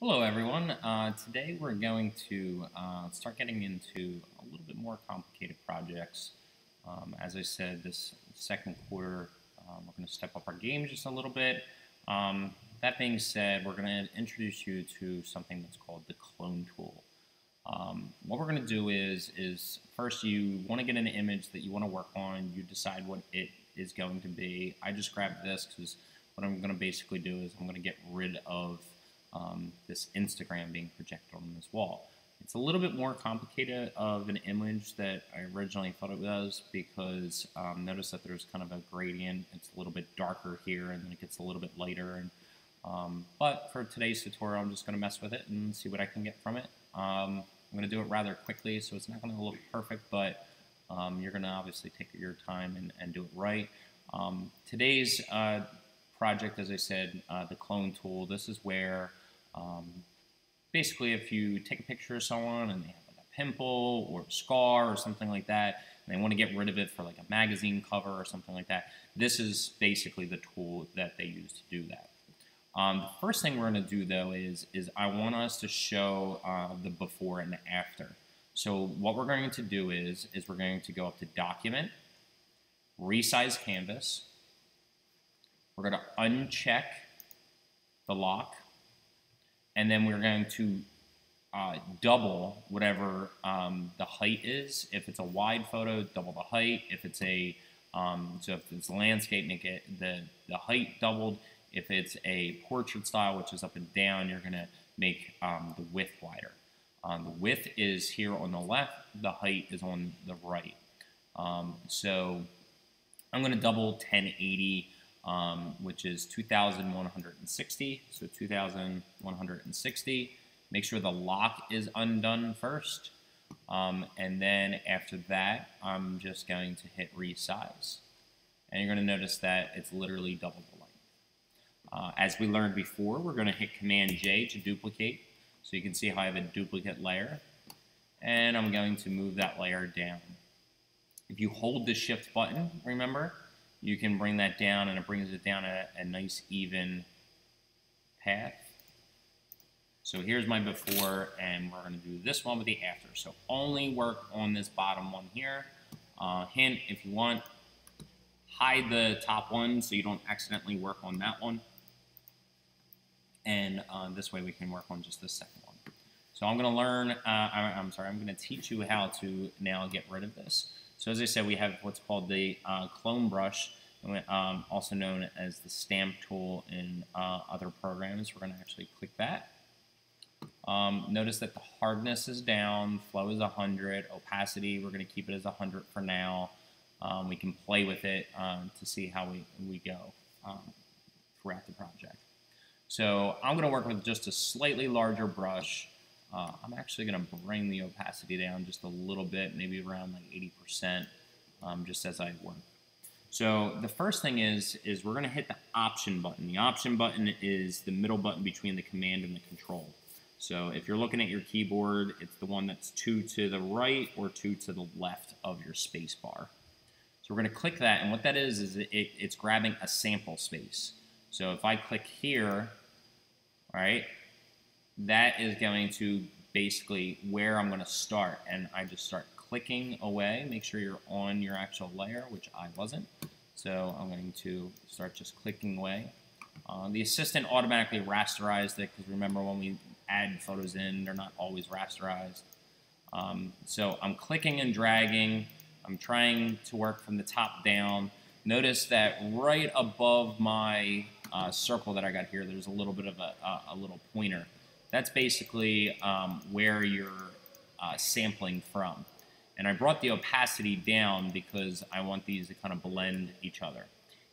Hello everyone. Today we're going to start getting into a little bit more complicated projects. As I said, this second quarter we're going to step up our game just a little bit. That being said, we're going to introduce you to something that's called the clone tool. What we're going to do is first you want to get an image that you want to work on. You decide what it is going to be. I just grabbed this because what I'm going to basically do is I'm going to get rid of this Instagram being projected on this wall. It's a little bit more complicated of an image that I originally thought it was because notice that there's kind of a gradient. It's a little bit darker here and then it gets a little bit lighter. But for today's tutorial, I'm just going to mess with it and see what I can get from it. I'm going to do it rather quickly, so it's not going to look perfect, but you're going to obviously take your time and do it right. Today's project, as I said, the clone tool, this is where basically if you take a picture of someone and they have like a pimple or a scar or something like that, and they want to get rid of it for like a magazine cover or something like that, this is basically the tool that they use to do that. The first thing we're going to do though is I want us to show the before and after. So what we're going to do is we're going to go up to Document, Resize Canvas. We're going to uncheck the lock, and then we're going to double whatever the height is. If it's a wide photo, double the height. If it's a so if it's landscape, make it the height doubled. If it's a portrait style, which is up and down, you're going to make the width wider. The width is here on the left. The height is on the right. So I'm going to double 1080. Which is 2160, so 2160. Make sure the lock is undone first, and then after that, I'm just going to hit resize. And you're going to notice that it's literally double the length. As we learned before, we're going to hit Command J to duplicate, so you can see how I have a duplicate layer, and I'm going to move that layer down. If you hold the Shift button, remember, you can bring that down, and it brings it down at a nice even path. So here's my before, and we're going to do this one with the after. So only work on this bottom one here. Hint, if you want, hide the top one so you don't accidentally work on that one. And this way we can work on just the second one. So I'm going to learn, I'm going to teach you how to now get rid of this. So as I said, we have what's called the clone brush, also known as the stamp tool in other programs. We're going to actually click that. Notice that the hardness is down, flow is 100, opacity, we're going to keep it as 100 for now. We can play with it to see how we go throughout the project. So I'm going to work with just a slightly larger brush. I'm actually going to bring the opacity down just a little bit, maybe around like 80%, just as I work. So the first thing is we're going to hit the Option button. The Option button is the middle button between the Command and the Control. So if you're looking at your keyboard, it's the one that's 2 to the right or 2 to the left of your space bar. So we're going to click that, and what that is it's grabbing a sample space. So if I click here, all right, that is going to basically where I'm going to start, and I just start clicking away. Make sure you're on your actual layer, which I wasn't. So I'm going to start just clicking away. The assistant automatically rasterized it because remember when we add photos in, they're not always rasterized. So I'm clicking and dragging. I'm trying to work from the top down. Notice that right above my circle that I got here, there's a little bit of a little pointer. That's basically where you're sampling from. And I brought the opacity down because I want these to kind of blend each other.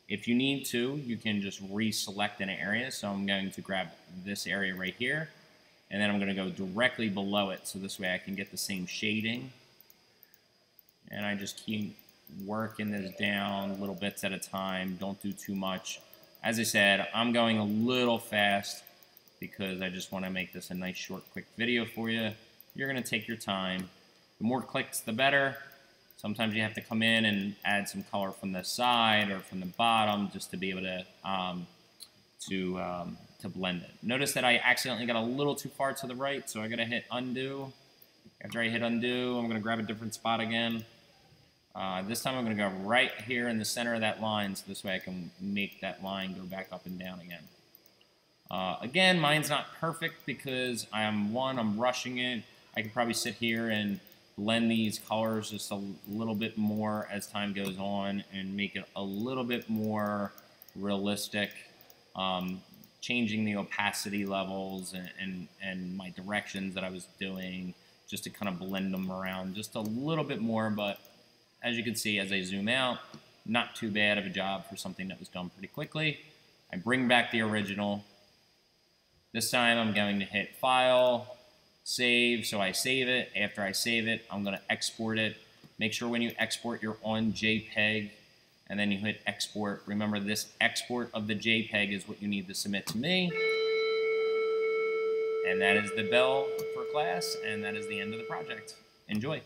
If you need to, you can just reselect an area. So I'm going to grab this area right here, and then I'm going to go directly below it, so this way I can get the same shading. And I just keep working this down little bits at a time. Don't do too much. As I said, I'm going a little fast because I just want to make this a nice, short, quick video for you. You're going to take your time. The more clicks, the better. Sometimes you have to come in and add some color from the side or from the bottom just to be able to to blend it. Notice that I accidentally got a little too far to the right, so I gotta hit undo. After I hit undo, I'm gonna grab a different spot again. This time I'm gonna go right here in the center of that line, so this way I can make that line go back up and down again. Again, mine's not perfect because I'm rushing it. I could probably sit here and blend these colors just a little bit more as time goes on and make it a little bit more realistic, changing the opacity levels and my directions that I was doing just to kind of blend them around just a little bit more. But as you can see, as I zoom out, not too bad of a job for something that was done pretty quickly. I bring back the original. This time I'm going to hit File, Save, so I save it. After I save it, I'm going to export it. Make sure when you export, you're on JPEG, and then you hit Export. Remember, this export of the JPEG is what you need to submit to me. And that is the bell for class, and that is the end of the project. Enjoy.